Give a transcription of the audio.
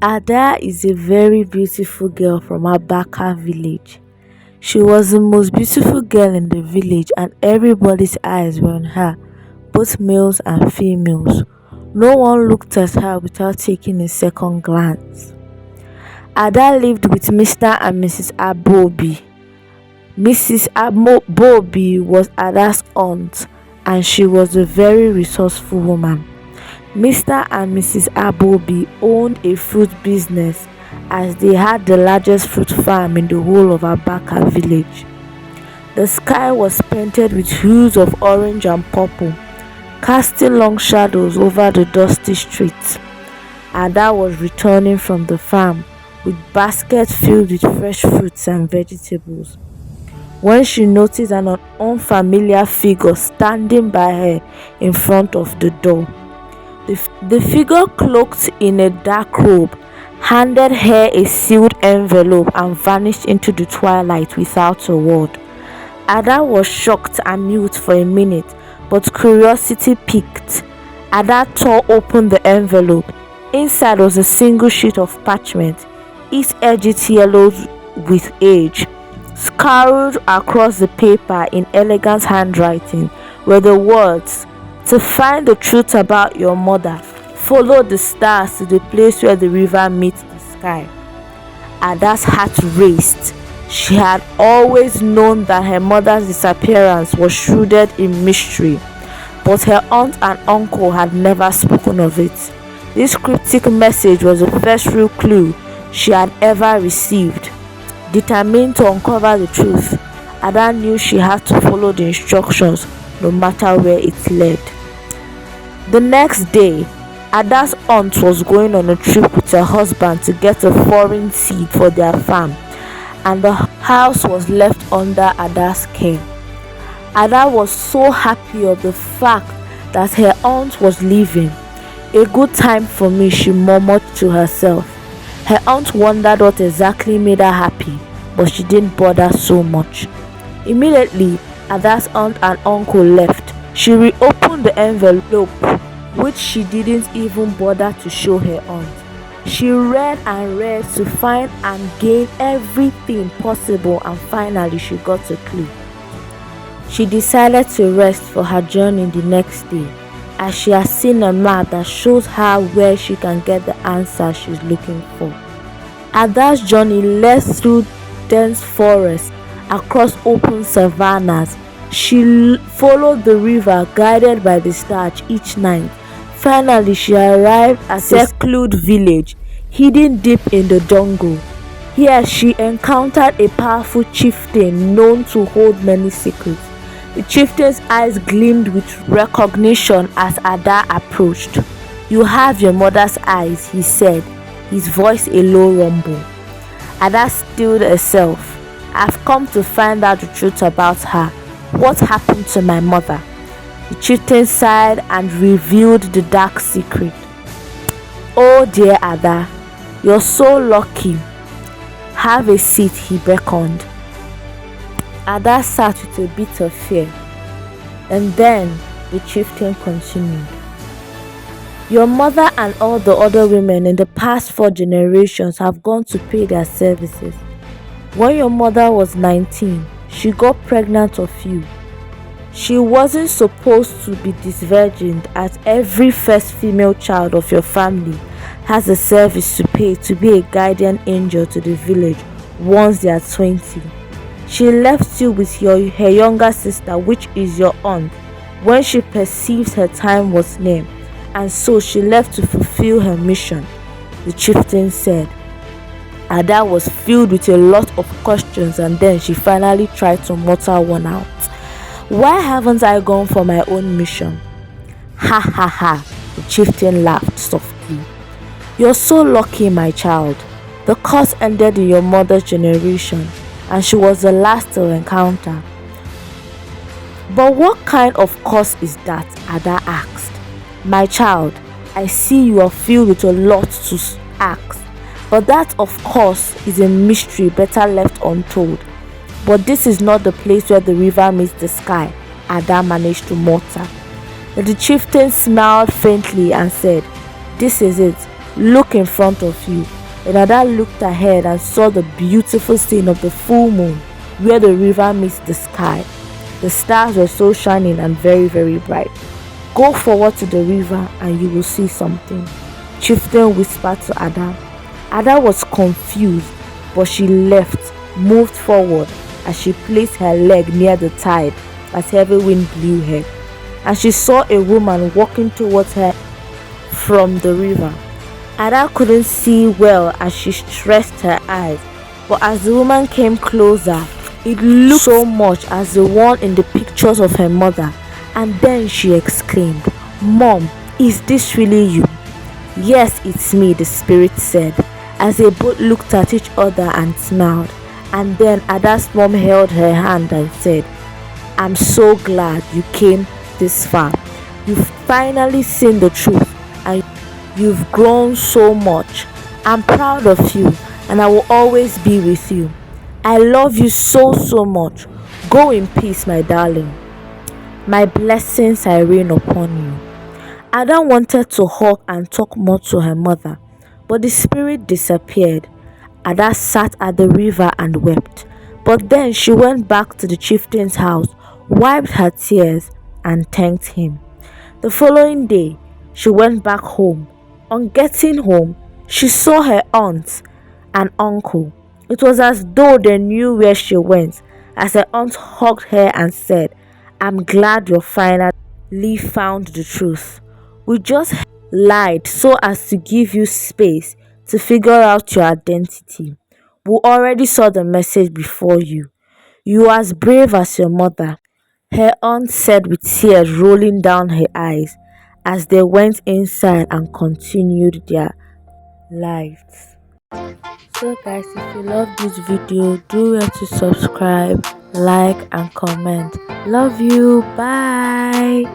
Ada is a very beautiful girl from Abaka village. She was the most beautiful girl in the village and everybody's eyes were on her, both males and females. No one looked at her without taking a second glance. Ada lived with Mr. and Mrs. Abobi. Mrs. Abobi was Ada's aunt and she was a very resourceful woman. Mr. and Mrs. Abobi owned a fruit business as they had the largest fruit farm in the whole of Abaka village. The sky was painted with hues of orange and purple, casting long shadows over the dusty streets. Ada was returning from the farm with baskets filled with fresh fruits and vegetables when she noticed an unfamiliar figure standing by her in front of the door. The figure, cloaked in a dark robe, handed her a sealed envelope and vanished into the twilight without a word. Ada was shocked and mute for a minute, but curiosity piqued. Ada tore open the envelope. Inside was a single sheet of parchment, its edges yellowed with age. Scrawled across the paper in elegant handwriting were the words, "To find the truth about your mother, follow the stars to the place where the river meets the sky." Ada's heart raced. She had always known that her mother's disappearance was shrouded in mystery, but her aunt and uncle had never spoken of it. This cryptic message was the first real clue she had ever received. Determined to uncover the truth, Ada knew she had to follow the instructions no matter where it led. The next day, Ada's aunt was going on a trip with her husband to get a foreign seed for their farm, and the house was left under Ada's care. Ada was so happy of the fact that her aunt was leaving. "A good time for me," she murmured to herself. Her aunt wondered what exactly made her happy, but she didn't bother so much. Immediately, Ada's aunt and uncle left. She reopened the envelope, which she didn't even bother to show her aunt. She read and read to find and gain everything possible, and finally she got a clue. She decided to rest for her journey the next day, as she has seen a map that shows her where she can get the answer she's looking for. Ada's journey led through dense forests, across open savannas. She followed the river, guided by the stars each night. Finally, she arrived at a secluded village, hidden deep in the jungle. Here, she encountered a powerful chieftain known to hold many secrets. The chieftain's eyes gleamed with recognition as Ada approached. "You have your mother's eyes," he said, his voice a low rumble. Ada stilled herself. "I've come to find out the truth about her. What happened to my mother?" The chieftain sighed and revealed the dark secret. "Oh dear Ada, you're so lucky. Have a seat," he beckoned. Ada sat with a bit of fear, and then the chieftain continued. "Your mother and all the other women in the past 4 generations have gone to pay their services. When your mother was 19, she got pregnant of you. She wasn't supposed to be disvirgined, as every first female child of your family has a service to pay to be a guardian angel to the village once they are 20. She left you with her younger sister, which is your aunt, when she perceived her time was near, and so she left to fulfill her mission," the chieftain said. Ada was filled with a lot of questions, and then she finally tried to mutter one out. "Why haven't I gone for my own mission?" "Ha ha ha," the chieftain laughed softly. "You're so lucky, my child. The curse ended in your mother's generation, and she was the last to encounter." "But what kind of curse is that?" Ada asked. "My child, I see you are filled with a lot to ask, but that of course is a mystery better left untold. But this is not the place where the river meets the sky," Ada managed to mutter. The chieftain smiled faintly and said, "This is it. Look in front of you. Then Ada looked ahead and saw the beautiful scene of the full moon where the river meets the sky. The stars were so shining and very, very bright. Go forward to the river and you will see something, Chieftain whispered to Ada. Ada was confused, but she moved forward as she placed her leg near the tide as heavy wind blew her, and she saw a woman walking towards her from the river. Ada couldn't see well as she stretched her eyes, but as the woman came closer, it looked so much as the one in the pictures of her mother, and then she exclaimed, "Mom, is this really you?" "Yes, it's me," the spirit said, as they both looked at each other and smiled. And then Ada's mom held her hand and said, "I'm so glad you came this far. You've finally seen the truth and you've grown so much. I'm proud of you and I will always be with you. I love you so, so much. Go in peace, my darling. My blessings are rain upon you." Ada wanted to hug and talk more to her mother, but the spirit disappeared. Ada sat at the river and wept, but then she went back to the chieftain's house, wiped her tears, and thanked him. The following day, she went back home. On getting home, she saw her aunt and uncle. It was as though they knew where she went, as her aunt hugged her and said, "I'm glad you finally found the truth. We just lied so as to give you space to figure out your identity. We already saw the message before you. You are as brave as your mother," her aunt said with tears rolling down her eyes as they went inside and continued their lives. So guys, if you love this video, do well to subscribe, like and comment. Love you. Bye.